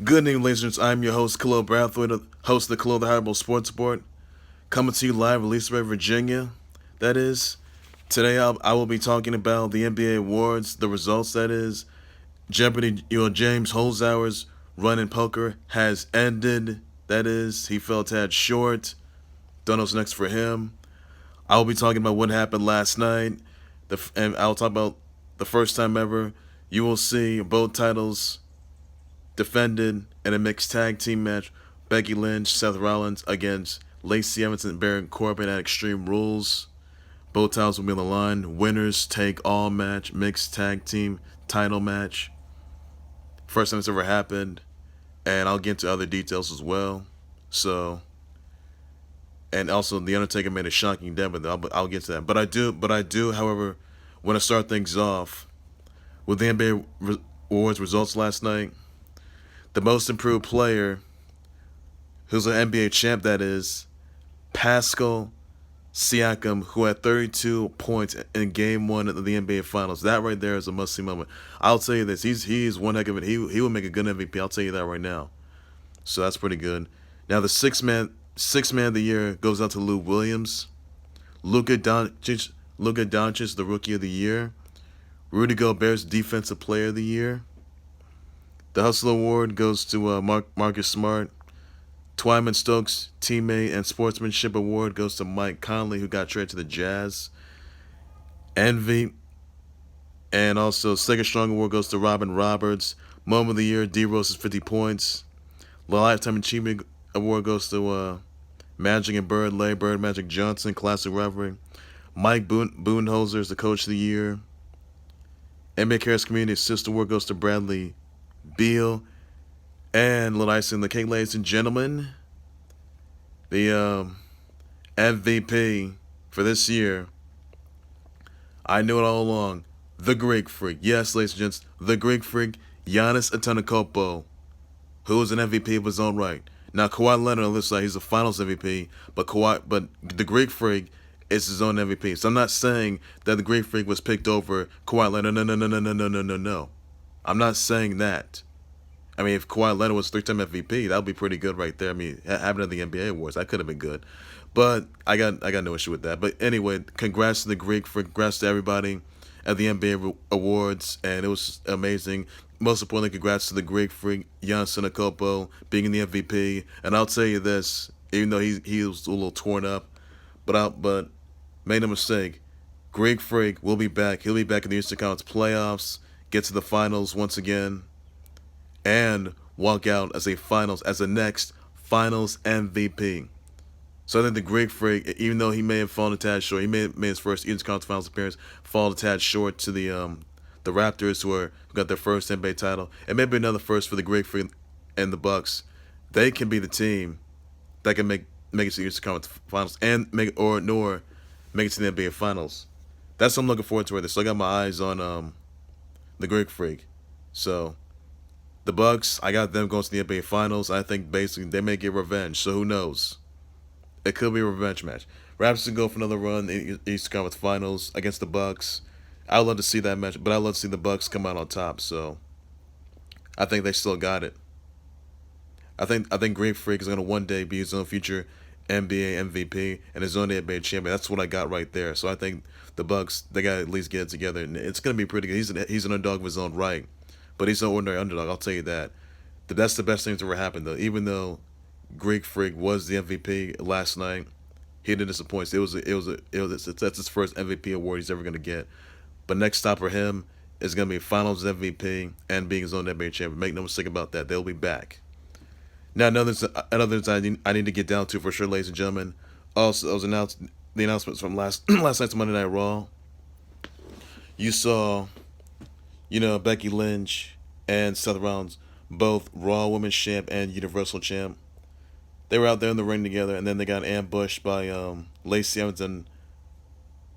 Good evening, ladies and gentlemen. I'm your host, Khalil Brathwaite, host of the Khalil the Highball Sports Report, coming to you live, released by Virginia. That is, today I will be talking about the NBA awards, the results. That is, Jeopardy. James Holzhauer's run in poker has ended. That is, he fell a tad short. Don't know what's next for him. I will be talking about what happened last night, and I'll talk about the first time ever you will see both titles defended in a mixed tag team match. Becky Lynch, Seth Rollins against Lacey Evans and Baron Corbin at Extreme Rules. Both titles will be on the line. Winners take all match, mixed tag team title match. First time it's ever happened, and I'll get into other details as well. So, and also the Undertaker made a shocking debut. I'll get to that. But I do, however, want to start things off with the NBA awards results last night. The most improved player, who's an NBA champ, that is, Pascal Siakom, who had 32 points in Game 1 of the NBA Finals. That right there is a must-see moment. I'll tell you this, he's one heck of it. He will make a good MVP. I'll tell you that right now. So that's pretty good. Now the sixth man of the year goes out to Lou Williams. Luka Doncic, the Rookie of the Year. Rudy Gobert's Defensive Player of the Year. The Hustle Award goes to Marcus Smart. Twyman Stokes Teammate and Sportsmanship Award goes to Mike Conley, who got traded to the Jazz. Envy. And also Second Strong Award goes to Robin Roberts. Moment of the Year, D-Rose's 50 points. The Lifetime Achievement Award goes to Magic and Bird Magic Johnson, Classic Rivalry. Mike Budenholzer is the Coach of the Year. NBA Cares Community Assist Award goes to Bradley Beal. And little icing on the cake, ladies and gentlemen, the MVP for this year, I knew it all along, the Greek Freak. Yes, ladies and gents, the Greek Freak, Giannis Antetokounmpo, who is an MVP of his own right. Now, Kawhi Leonard on this side, he's a Finals MVP, but the Greek Freak is his own MVP. So I'm not saying that the Greek Freak was picked over Kawhi Leonard. No. I'm not saying that. I mean, if Kawhi Leonard was 3-time MVP, that would be pretty good right there. I mean, having it at the NBA awards, that could have been good. But I got no issue with that. But anyway, congrats to the Greek Freak, congrats to everybody at the NBA awards, and it was amazing. Most importantly, congrats to the Greek Freak, Giannis Antetokounmpo, being the MVP. And I'll tell you this, even though he was a little torn up, but make no mistake, Greek Freak will be back. He'll be back in the Eastern Conference playoffs, get to the finals once again, and walk out as the next Finals MVP. So I think the Greek Freak, even though he may have fallen a tad short, he may have made his first Eastern Conference Finals appearance, fall a tad short to the Raptors, who got their first NBA title, and maybe another first for the Greek Freak and the Bucks. They can be the team that can make it to the Eastern Conference Finals and make it to the NBA Finals. That's what I'm looking forward to right there. So I got my eyes on the Greek Freak. So the Bucks, I got them going to the NBA Finals. I think basically they may get revenge, so who knows? It could be a revenge match. Raptors can go for another run in the Eastern Conference Finals against the Bucks. I would love to see that match, but I'd love to see the Bucks come out on top. So I think they still got it. I think Greek Freak is going to one day be his own future NBA MVP and his own NBA champion. That's what I got right there. So I think the Bucks, they got to at least get it together, and it's going to be pretty good. He's an underdog of his own right. But he's no ordinary underdog, I'll tell you that. That's the best thing that's ever happened, though. Even though Greek Freak was the MVP last night, he didn't disappoint. That's his first MVP award he's ever going to get. But next stop for him is going to be Finals MVP and being his own NBA champion. Make no mistake about that. They'll be back. Now, another thing I need to get down to for sure, ladies and gentlemen. Also, the announcements from last night's Monday Night Raw. You saw, Becky Lynch and Seth Rollins, both Raw Women's Champ and Universal Champ. They were out there in the ring together, and then they got ambushed by Lacey Evans and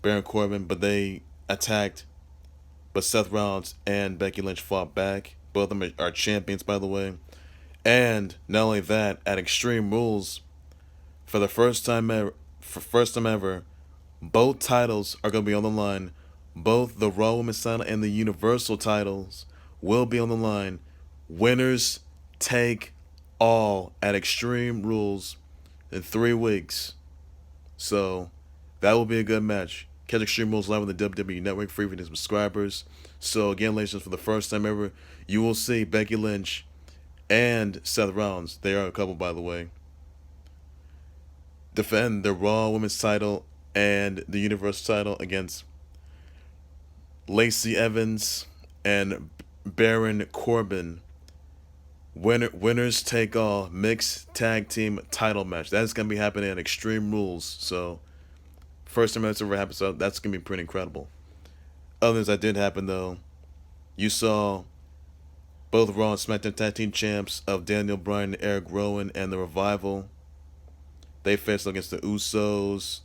Baron Corbin, but they attacked. But Seth Rollins and Becky Lynch fought back. Both of them are champions, by the way. And not only that, at Extreme Rules, for the first time ever, both titles are going to be on the line. Both the Raw Women's title and the Universal titles will be on the line. Winners take all at Extreme Rules in 3 weeks. So that will be a good match. Catch Extreme Rules live on the WWE Network, free for subscribers. So again, ladies and gentlemen, for the first time ever, you will see Becky Lynch and Seth Rollins, they are a couple by the way, defend the Raw Women's title and the Universal title against Lacey Evans and Baron Corbin. Winners take all mixed tag team title match. That's going to be happening at Extreme Rules. So first time that's ever happened, so that's going to be pretty incredible. Other things that did happen though, you saw both Raw and SmackDown Tag Team Champs of Daniel Bryan and Eric Rowan and the Revival. They faced against the Usos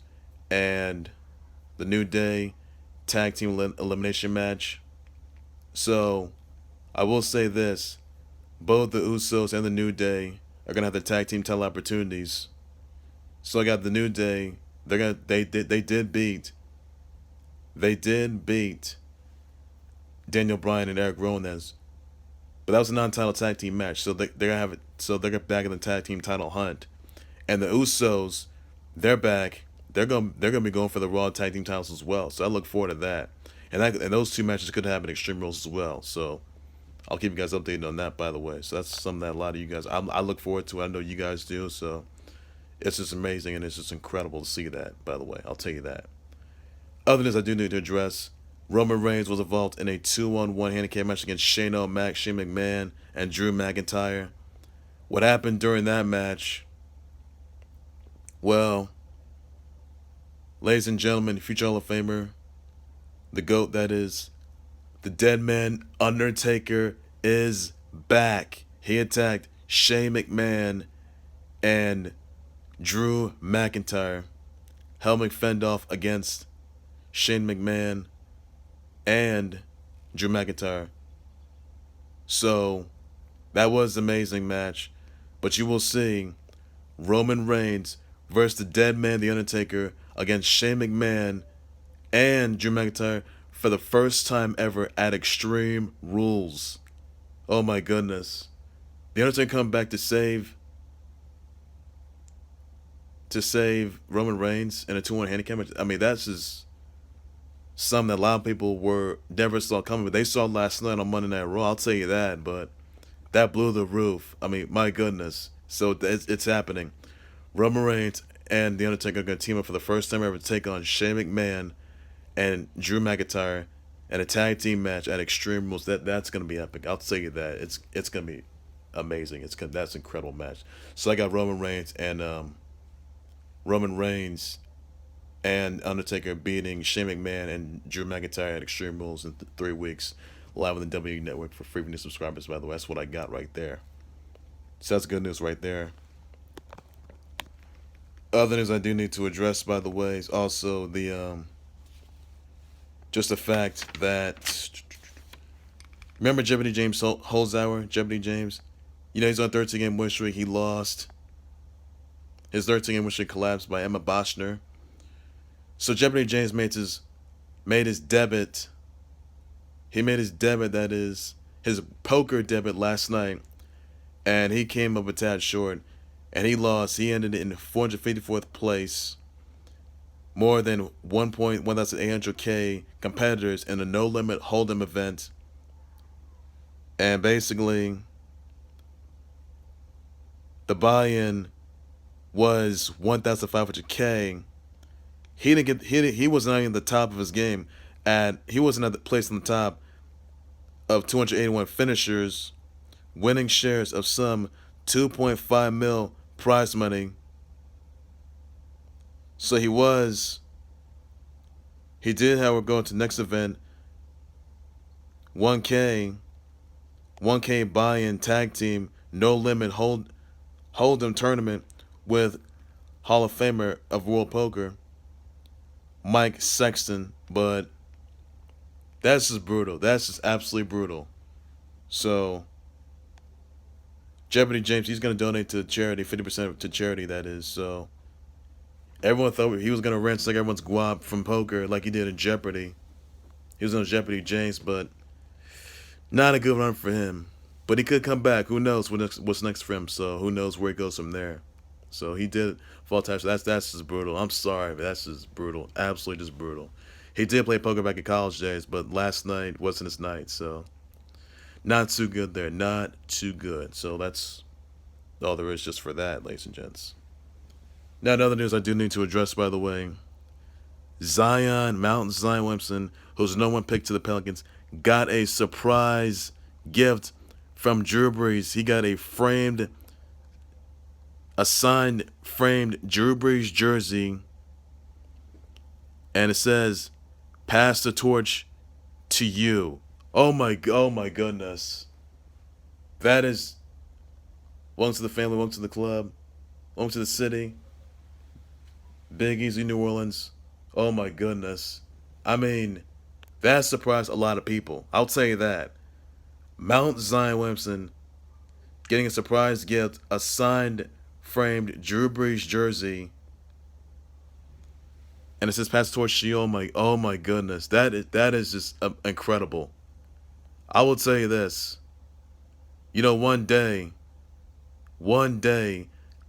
and the New Day Tag Team Elimination match. So I will say this, both the Usos and the New Day are gonna have the tag team title opportunities. So I got the New Day. They did beat Daniel Bryan and Eric Rowan, but that was a non-title tag team match. So they're gonna have it. So they're back in the tag team title hunt, and the Usos, they're back. They're gonna be going for the Raw tag team titles as well. So I look forward to that. And those 2 matches could happen in Extreme Rules as well. So I'll keep you guys updated on that, by the way. So that's something that a lot of you guys, I look forward to. I know you guys do. So it's just amazing and it's just incredible to see that, by the way. I'll tell you that. Other things I do need to address, Roman Reigns was involved in a 2-on-1 handicap match against Shane McMahon and Drew McIntyre. What happened during that match? Well, ladies and gentlemen, future Hall of Famer, the GOAT that is, the dead man Undertaker is back. He attacked Shane McMahon and Drew McIntyre. Helmut fend off against Shane McMahon and Drew McIntyre. So that was an amazing match. But you will see Roman Reigns versus the dead man, The Undertaker, against Shane McMahon and Drew McIntyre for the first time ever at Extreme Rules. Oh my goodness. The Undertaker come back to save Roman Reigns in a 2-1 handicap match. I mean, that's just something that a lot of people never saw coming, but they saw last night on Monday Night Raw, I'll tell you that, but that blew the roof. I mean, my goodness. So it's happening. Roman Reigns and The Undertaker are going to team up for the first time ever to take on Shane McMahon and Drew McIntyre in a tag team match at Extreme Rules. That's going to be epic. I'll tell you that. It's going to be amazing. That's an incredible match. So I got Roman Reigns and Undertaker beating Shane McMahon and Drew McIntyre at Extreme Rules in 3 weeks, live on the WWE Network for free for new subscribers, by the way. That's what I got right there. So that's good news right there. Other things I do need to address, by the way, is also just the fact that, remember Jeopardy James Holzhauer? Jeopardy James? You know, he's on a 13-game win streak. He lost. His 13-game win streak collapsed by Emma Boschner. So Jeopardy James made his debit. He made his debit, that is, his poker debit last night, and he came up a tad short, and he lost. He ended in 454th place, more than 1,800K competitors in a no-limit hold'em event, and basically the buy-in was 1,500K. He was not even the top of his game. He wasn't at the place on the top of 281 finishers, winning shares of some 2.5 mil prize money. So he did, however, go into the next event, 1K buy-in tag team, no limit hold'em tournament with Hall of Famer of World Poker, Mike Sexton, but that's just brutal. That's just absolutely brutal. So Jeopardy James, he's going to donate to charity, 50% to charity, that is. So everyone thought he was going to ransom like everyone's guap from poker like he did in Jeopardy. He was on Jeopardy James, but not a good run for him. But he could come back. Who knows what's next for him? So who knows where he goes from there? So he did fall time. So that's just brutal. I'm sorry, but that's just brutal. Absolutely just brutal. He did play poker back in college days, but last night wasn't his night. So not too good there. Not too good. So that's all there is just for that, ladies and gents. Now, another news I do need to address, by the way. Zion Williamson, who's no one picked to the Pelicans, got a surprise gift from Drew Brees. He got a signed framed Drew Brees jersey, and it says, "Pass the torch to you." Oh my goodness. That is, welcome to the family, welcome to the club, welcome to the city. Big Easy, New Orleans. Oh my goodness. I mean, that surprised a lot of people. I'll tell you that. Mount Zion Williamson getting a surprise gift, a signed framed Drew Brees jersey, and it says "Pass the torch to you." Oh my goodness. That is just incredible. I will tell you this. You know, one day,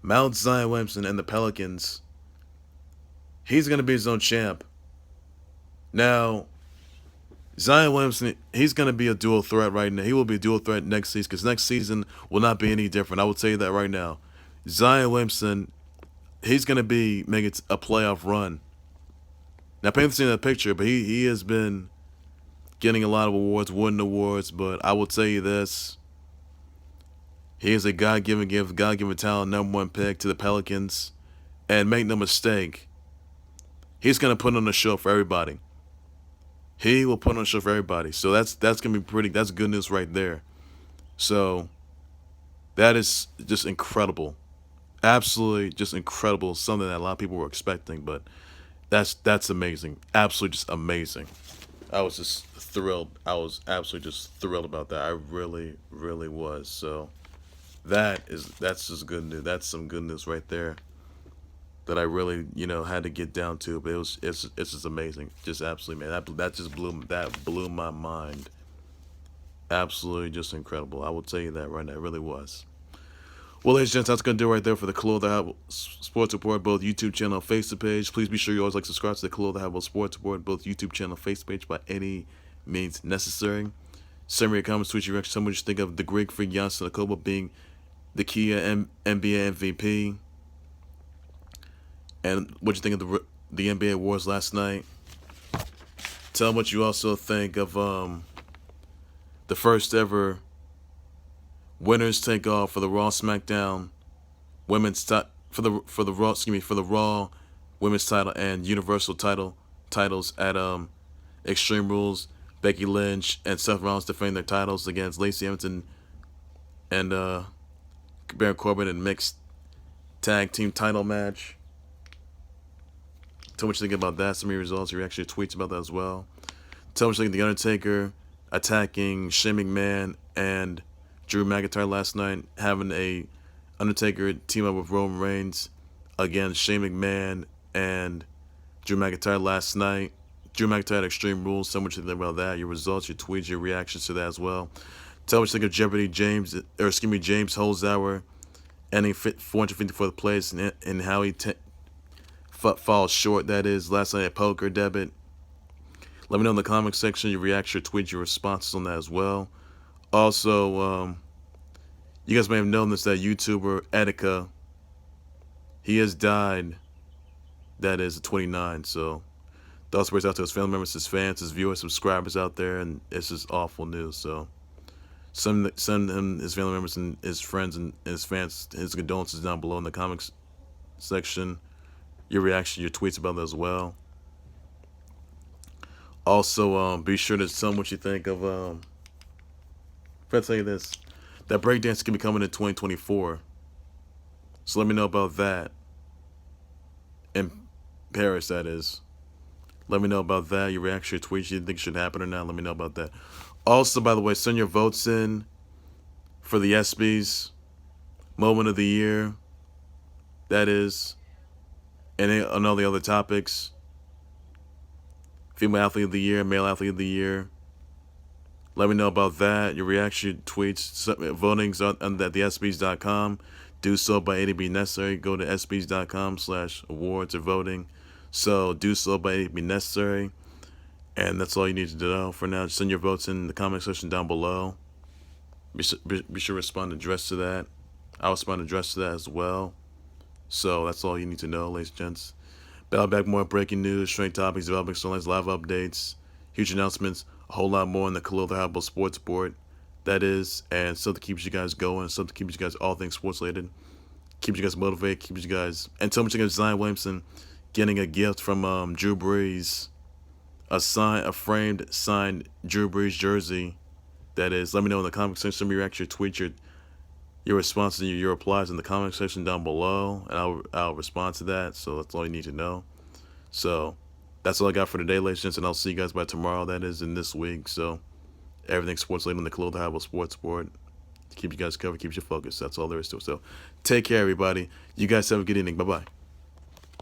Mount Zion Williamson and the Pelicans, he's going to be his own champ. Now, Zion Williamson, he's going to be a dual threat right now. He will be a dual threat next season because next season will not be any different. I will tell you that right now. Zion Williamson, he's going to be making a playoff run. Now, painful seeing that picture, but he has been getting a lot of awards, winning awards, but I will tell you this. He is a God-given gift, God-given talent, number one pick to the Pelicans. And make no mistake, he's going to put on a show for everybody. He will put on a show for everybody. So that's going to be that's good news right there. So that is just incredible. Absolutely just incredible. Something that a lot of people were expecting, but that's amazing. Absolutely just amazing. I was just thrilled. I was absolutely just thrilled about that. I really, really was. So that's just good news. That's some good news right there that I really, had to get down to. But it's just amazing. Just absolutely, man. That blew my mind. Absolutely just incredible. I will tell you that right now. It really was. Well, ladies and gents, that's going to do it right there for the Holzhauer Sports Report, both YouTube channel and Facebook page. Please be sure you always subscribe to the Holzhauer Sports Report, both YouTube channel and Facebook page by any means necessary. Send me your comments, tweet your reaction. Tell me what you think of the Greek freak Giannis Antetokounmpo being the Kia NBA MVP. And what you think of the NBA awards last night. Tell me what you also think of the first ever winners take all for the Raw SmackDown women's for the Raw women's title and Universal titles at Extreme Rules. Becky Lynch and Seth Rollins defending their titles against Lacey Evans and Baron Corbin in mixed tag team title match. Tell me what you think about that. Some of your results, your actual tweets about that as well. Tell me what you think of The Undertaker attacking Shane McMahon and Drew McIntyre last night, having a Undertaker team up with Roman Reigns against Shane McMahon and Drew McIntyre last night. Drew McIntyre at Extreme Rules. Tell me what you think about that. Your results, your tweets, your reactions to that as well. Tell me what you think of James Holzhauer ending 454th place and how he falls short, that is, last night at poker debit. Let me know in the comment section your reaction, your tweets, your responses on that as well. Also, you guys may have known this, that YouTuber Etika, he has died, that is, at 29. So thoughts prayers out to his family members, his fans, his viewers, subscribers out there, and it's just awful news. So send him, his family members, and his friends and his fans his condolences down below in the comments section. Your reaction, your tweets about that as well. Also, be sure to tell me what you think of. If I tell you this, that breakdance can be coming in 2024. So let me know about that. In Paris, that is. Let me know about that. Your reaction, your tweets, you think should happen or not. Let me know about that. Also, by the way, send your votes in for the ESPYs Moment of the Year. That is. And on all the other topics. Female Athlete of the Year, Male Athlete of the Year. Let me know about that. Your reaction, tweets, votings on the SBs.com. Do so by any means necessary. Go to SBs.com/awards or voting. So do so by any means necessary. And that's all you need to know for now. Just send your votes in the comment section down below. Be sure to respond address to that. I'll respond address to that as well. So that's all you need to know, ladies and gents. Back more breaking news, trending topics, developing storylines, live updates, huge announcements, a whole lot more on the Khalil the Highball Sports Board. That is, and something keeps you guys going, something keeps you guys all things sports related, keeps you guys motivated, keeps you guys. And tell me you guys Zion Williamson getting a gift from Drew Brees, a framed signed Drew Brees jersey. That is, let me know in the comment section. Some of your actual tweets, your responses, and your replies in the comment section down below, and I'll respond to that. So that's all you need to know. So that's all I got for today, ladies and gents, and I'll see you guys by tomorrow. That is in this week. So everything sports related on the Khalil the Highball Sports Board. Keep you guys covered, keeps you focused. That's all there is to it. So take care, everybody. You guys have a good evening. Bye-bye.